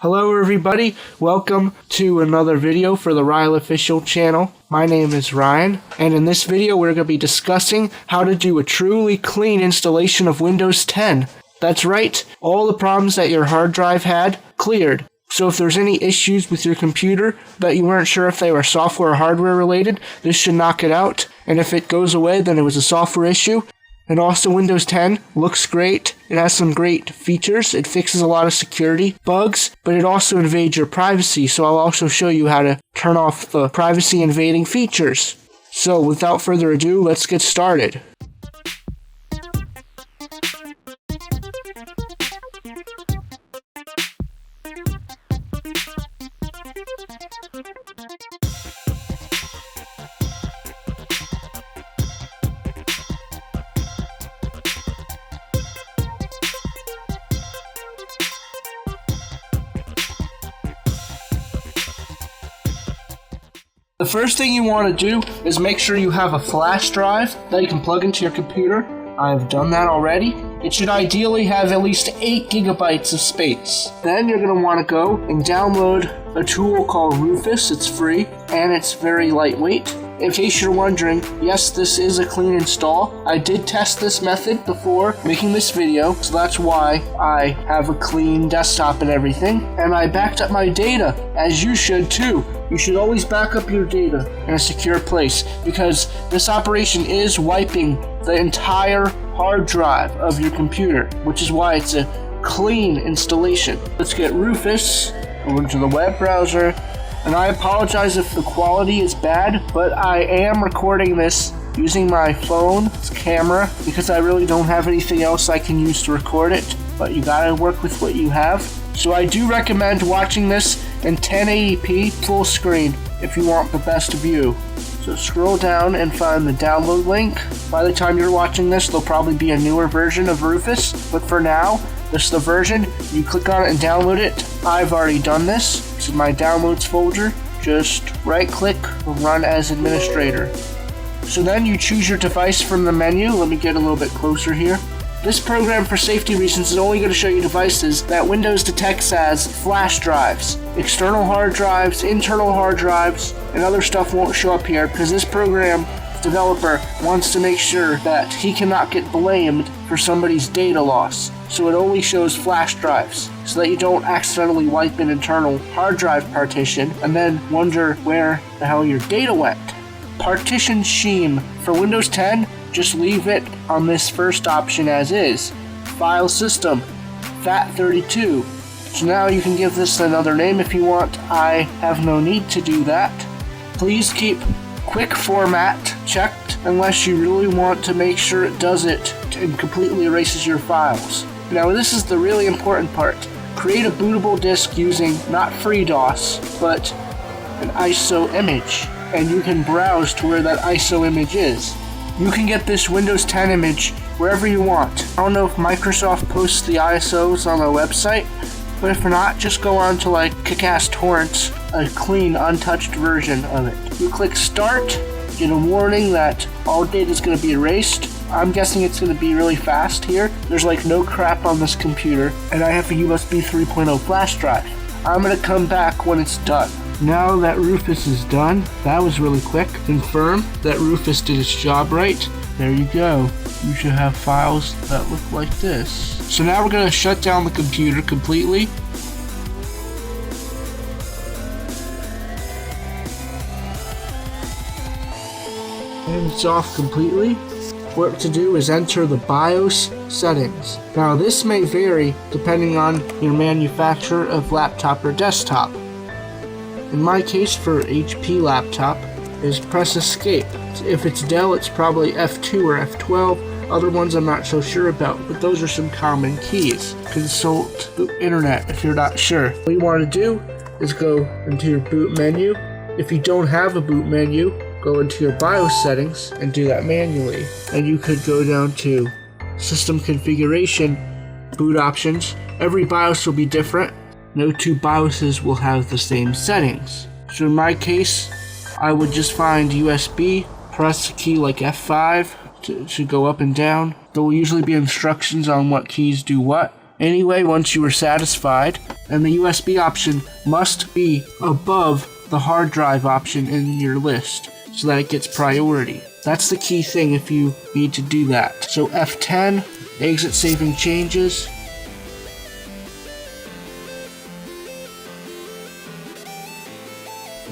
Hello everybody, welcome to another video for the Ryla official channel. My name is Ryan, and in this video we're going to be discussing how to do a truly clean installation of Windows 10. That's right, all the problems that your hard drive had, cleared. So if there's any issues with your computer that you weren't sure if they were software or hardware related, this should knock it out. And if it goes away, then it was a software issue. And also Windows 10 looks great. It has some great features. It fixes a lot of security bugs, but it also invades your privacy. So I'll also show you how to turn off the privacy invading features. So without further ado, let's get started. The first thing you want to do is make sure you have a flash drive that you can plug into your computer. I've done that already. It should ideally have at least 8 gigabytes of space. Then you're going to want to go and download a tool called Rufus. It's free and it's very lightweight. In case you're wondering, yes, this is a clean install. I did test this method before making this video, so that's why I have a clean desktop and everything. And I backed up my data, as you should too. You should always back up your data in a secure place, because this operation is wiping the entire hard drive of your computer, which is why it's a clean installation. Let's get Rufus over to the web browser. And I apologize if the quality is bad, but I am recording this using my phone's camera because I really don't have anything else I can use to record it, but you gotta work with what you have. So I do recommend watching this in 1080p full screen if you want the best view. So scroll down and find the download link. By the time you're watching this, there'll probably be a newer version of Rufus, but for now, this is the version. You click on it and download it. I've already done this. This is my downloads folder. Just right click, run as administrator. So then you choose your device from the menu. Let me get a little bit closer here. This program, for safety reasons, is only going to show you devices that Windows detects as flash drives. External hard drives, internal hard drives, and other stuff won't show up here because this program developer wants to make sure that he cannot get blamed for somebody's data loss. So it only shows flash drives so that you don't accidentally wipe an internal hard drive partition and then wonder where the hell your data went. Partition scheme. For Windows 10, just leave it on this first option as is. File system, FAT32. So now you can give this another name if you want. I have no need to do that. Please keep quick format checked unless you really want to make sure it does it and completely erases your files. Now this is the really important part. Create a bootable disk using not FreeDOS, but an ISO image, and you can browse to where that ISO image is. You can get this Windows 10 image wherever you want. I don't know if Microsoft posts the ISOs on their website, but if not, just go on to like Kickass Torrents, a clean, untouched version of it. You click Start, get a warning that all data is going to be erased. I'm guessing it's going to be really fast here. There's like no crap on this computer, and I have a USB 3.0 flash drive. I'm going to come back when it's done. Now that Rufus is done, that was really quick. Confirm that Rufus did its job right. There you go. You should have files that look like this. So now we're going to shut down the computer completely. And it's off completely. What to do is enter the BIOS settings. Now this may vary depending on your manufacturer of laptop or desktop. In my case, for HP laptop, is press escape. If it's Dell, it's probably F2 or F12. Other ones I'm not so sure about, but those are some common keys. Consult the internet if you're not sure. What you want to do is go into your boot menu. If you don't have a boot menu, go into your BIOS settings and do that manually. And you could go down to System Configuration, Boot Options. Every BIOS will be different. No two BIOSes will have the same settings. So in my case, I would just find USB, press a key like F5 to go up and down. There will usually be instructions on what keys do what. Anyway, once you are satisfied, and the USB option must be above the hard drive option in your list so that it gets priority. That's the key thing if you need to do that. So F10, exit saving changes.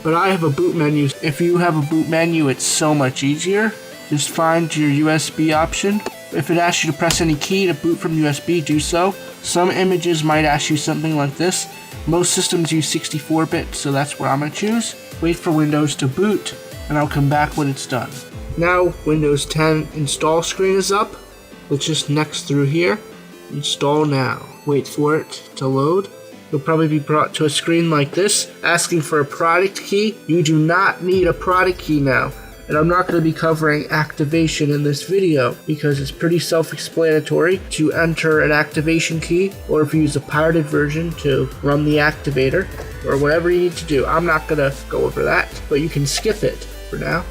But I have a boot menu. If you have a boot menu, it's so much easier. Just find your USB option. If it asks you to press any key to boot from USB, do so. Some images might ask you something like this. Most systems use 64-bit, so that's what I'm going to choose. Wait for Windows to boot, and I'll come back when it's done. Now, Windows 10 install screen is up. Let's just next through here. Install now. Wait for it to load. You'll probably be brought to a screen like this, asking for a product key. You do not need a product key now. And I'm not going to be covering activation in this video because it's pretty self-explanatory to enter an activation key, or if you use a pirated version to run the activator, or whatever you need to do. I'm not going to go over that, but you can skip it for now.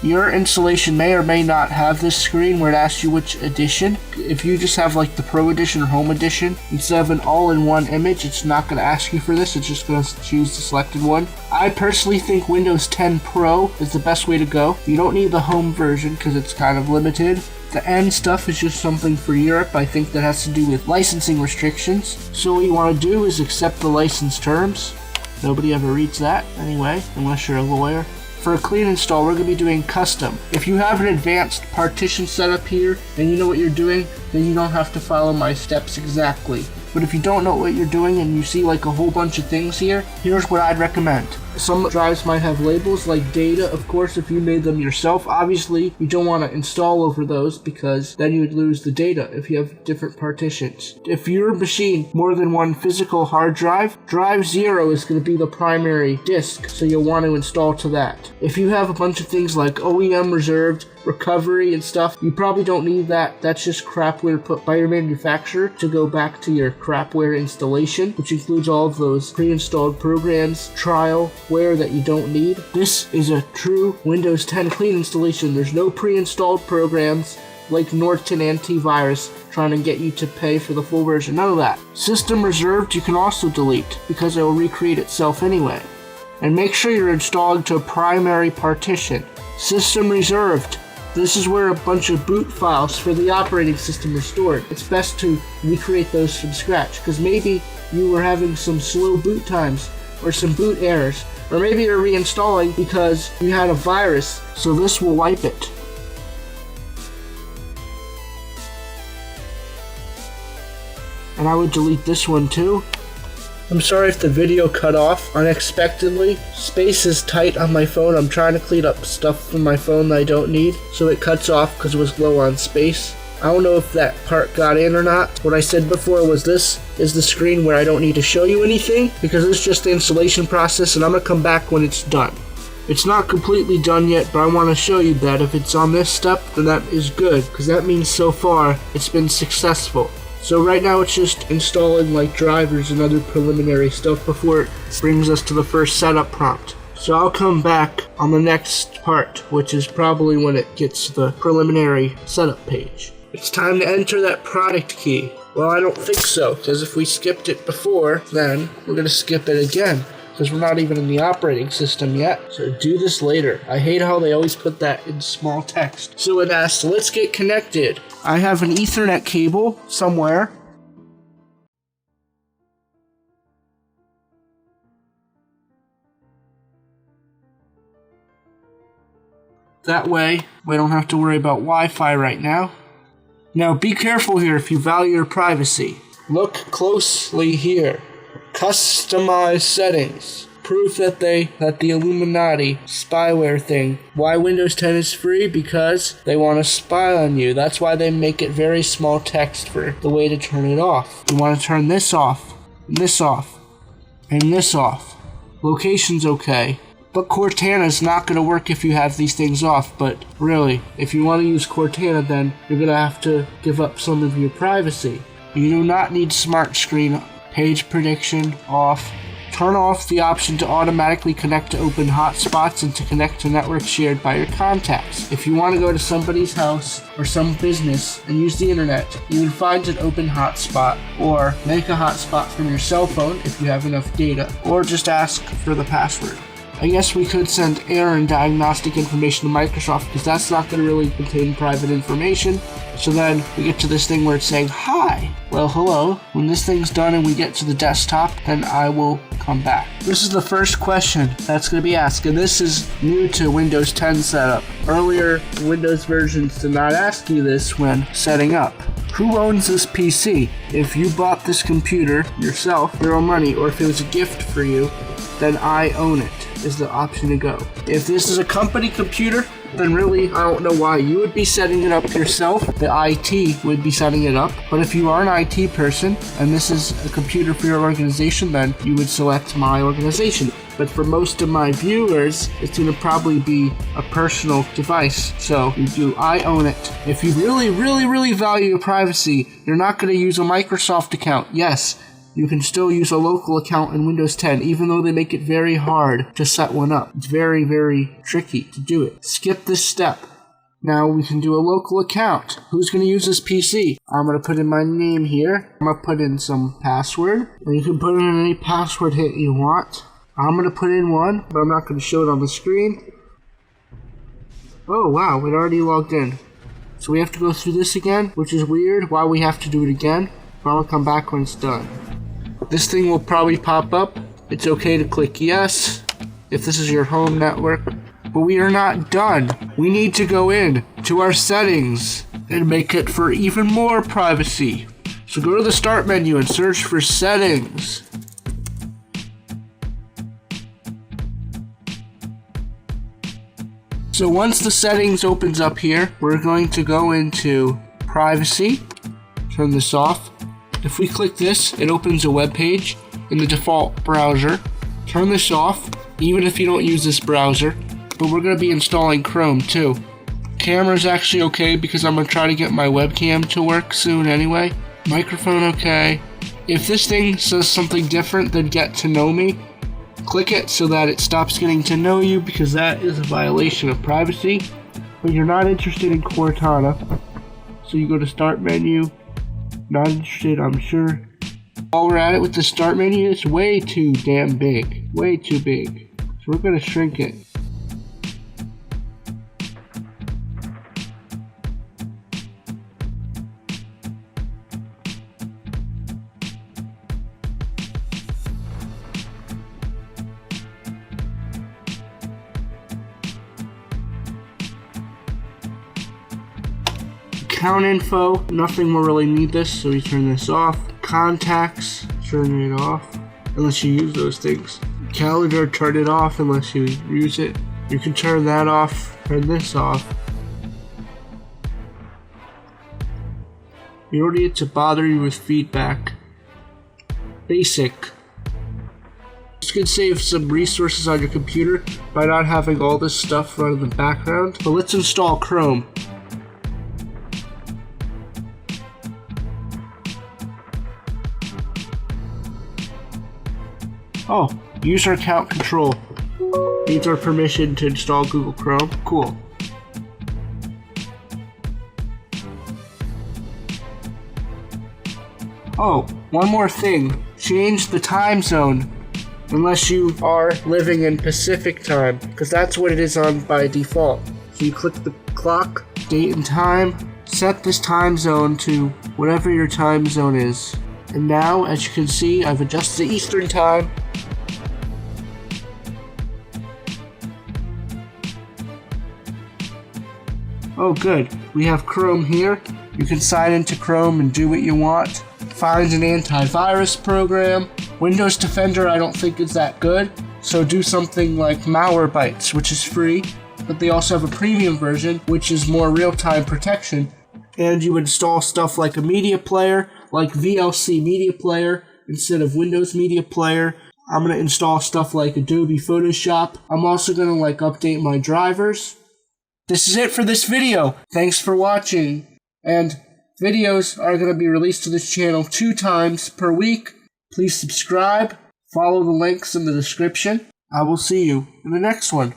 Your installation may or may not have this screen where it asks you which edition. If you just have like the Pro Edition or Home Edition, instead of an all-in-one image, it's not going to ask you for this. It's just going to choose the selected one. I personally think Windows 10 Pro is the best way to go. You don't need the Home version because it's kind of limited. The end stuff is just something for Europe. I think that has to do with licensing restrictions. So what you want to do is accept the license terms. Nobody ever reads that anyway, unless you're a lawyer. For a clean install, we're going to be doing custom. If you have an advanced partition setup here and you know what you're doing, then you don't have to follow my steps exactly. But if you don't know what you're doing and you see like a whole bunch of things here, here's what I'd recommend. Some drives might have labels like data, of course, if you made them yourself. Obviously, you don't want to install over those because then you would lose the data if you have different partitions. If your machine more than one physical hard drive, drive 0 is going to be the primary disk, so you'll want to install to that. If you have a bunch of things like OEM reserved, recovery and stuff, you probably don't need that. That's just crapware put by your manufacturer to go back to your crapware installation, which includes all of those pre-installed programs, trialware that you don't need. This is a true Windows 10 clean installation. There's no pre-installed programs like Norton Antivirus trying to get you to pay for the full version. None of that. System reserved you can also delete because it will recreate itself anyway. And make sure you're installing to a primary partition. System reserved. This is where a bunch of boot files for the operating system are stored. It's best to recreate those from scratch because maybe you were having some slow boot times or some boot errors, or maybe you're reinstalling because you had a virus, so this will wipe it. And I would delete this one too. I'm sorry if the video cut off unexpectedly. Space is tight on my phone. I'm trying to clean up stuff from my phone that I don't need, so it cuts off because it was low on space. I don't know if that part got in or not. What I said before was this is the screen where I don't need to show you anything because it's just the installation process, and I'm going to come back when it's done. It's not completely done yet, but I want to show you that if it's on this step, then that is good because that means so far it's been successful. So right now it's just installing like drivers and other preliminary stuff before it brings us to the first setup prompt. So I'll come back on the next part, which is probably when it gets to the preliminary setup page. It's time to enter that product key. Well, I don't think so, because if we skipped it before, then we're going to skip it again, because we're not even in the operating system yet. So do this later. I hate how they always put that in small text. So it asks, let's get connected. I have an Ethernet cable somewhere. That way, we don't have to worry about Wi-Fi right now. Now be careful here if you value your privacy. Look closely here. Customize settings. Proof that the Illuminati spyware thing. Why Windows 10 is free? Because they want to spy on you. That's why they make it very small text for the way to turn it off. You want to turn this off, and this off, and this off. Location's okay. But Cortana's not going to work if you have these things off, but really, if you want to use Cortana, then you're going to have to give up some of your privacy. You do not need smart screen, page prediction off, Turn off the option to automatically connect to open hotspots and to connect to networks shared by your contacts. If you want to go to somebody's house or some business and use the internet, you would find an open hotspot, or make a hotspot from your cell phone if you have enough data, or just ask for the password. I guess we could send error and diagnostic information to Microsoft because that's not going to really contain private information. So then we get to this thing where it's saying, hi. Well, hello. When this thing's done and we get to the desktop, then I will come back. This is the first question that's going to be asked, and this is new to Windows 10 setup. Earlier Windows versions did not ask you this when setting up. Who owns this PC? If you bought this computer yourself, your own money, or if it was a gift for you, then I own it is the option to go. If this is a company computer, then really I don't know why you would be setting it up yourself. The IT would be setting it up. But if you are an IT person and this is a computer for your organization, then you would select my organization. But for most of my viewers, it's going to probably be a personal device. So you do I own it. If you really value your privacy, you're not going to use a Microsoft account. Yes, you can still use a local account in Windows 10, even though they make it very hard to set one up. It's very tricky to do it. Skip this step. Now we can do a local account. Who's going to use this PC? I'm going to put in my name here. I'm going to put in some password. And you can put in any password hit you want. I'm going to put in one, but I'm not going to show it on the screen. Oh wow, it already logged in. So we have to go through this again, which is weird. Why we have to do it again? But I'm going to come back when it's done. This thing will probably pop up. It's okay to click yes if this is your home network. But we are not done. We need to go in to our settings and make it for even more privacy. So go to the start menu and search for settings. So once the settings opens up here, we're going to go into privacy. Turn this off. If we click this, it opens a web page in the default browser. Turn this off, even if you don't use this browser, but we're going to be installing Chrome too. Camera's actually okay because I'm going to try to get my webcam to work soon anyway. Microphone okay. If this thing says something different than get to know me, click it so that it stops getting to know you because that is a violation of privacy. But you're not interested in Cortana, so you go to start menu. Not interested, I'm sure. While we're at it with the start menu, it's way too damn big. Way too big. So we're going to shrink it. Account info, nothing will really need this, so we turn this off. Contacts, turn it off, unless you use those things. Calendar, turn it off unless you use it. You can turn that off, turn this off. You don't need to bother you with feedback. Basic. This can save some resources on your computer by not having all this stuff run in the background. But let's install Chrome. Oh, user account control. Needs our permission to install Google Chrome. Cool. Oh, one more thing. Change the time zone unless you are living in Pacific time, because that's what it is on by default. So you click the clock, date and time, set this time zone to whatever your time zone is. And now, as you can see, I've adjusted the Eastern time. Oh good, we have Chrome here. You can sign into Chrome and do what you want. Find an antivirus program. Windows Defender I don't think is that good, so do something like Malwarebytes, which is free, but they also have a premium version, which is more real-time protection. And you install stuff like a media player, like VLC Media Player instead of Windows Media Player. I'm going to install stuff like Adobe Photoshop. I'm also going to update my drivers. This is it for this video. Thanks for watching. And videos are going to be released to this channel 2 times per week. Please subscribe. Follow the links in the description. I will see you in the next one.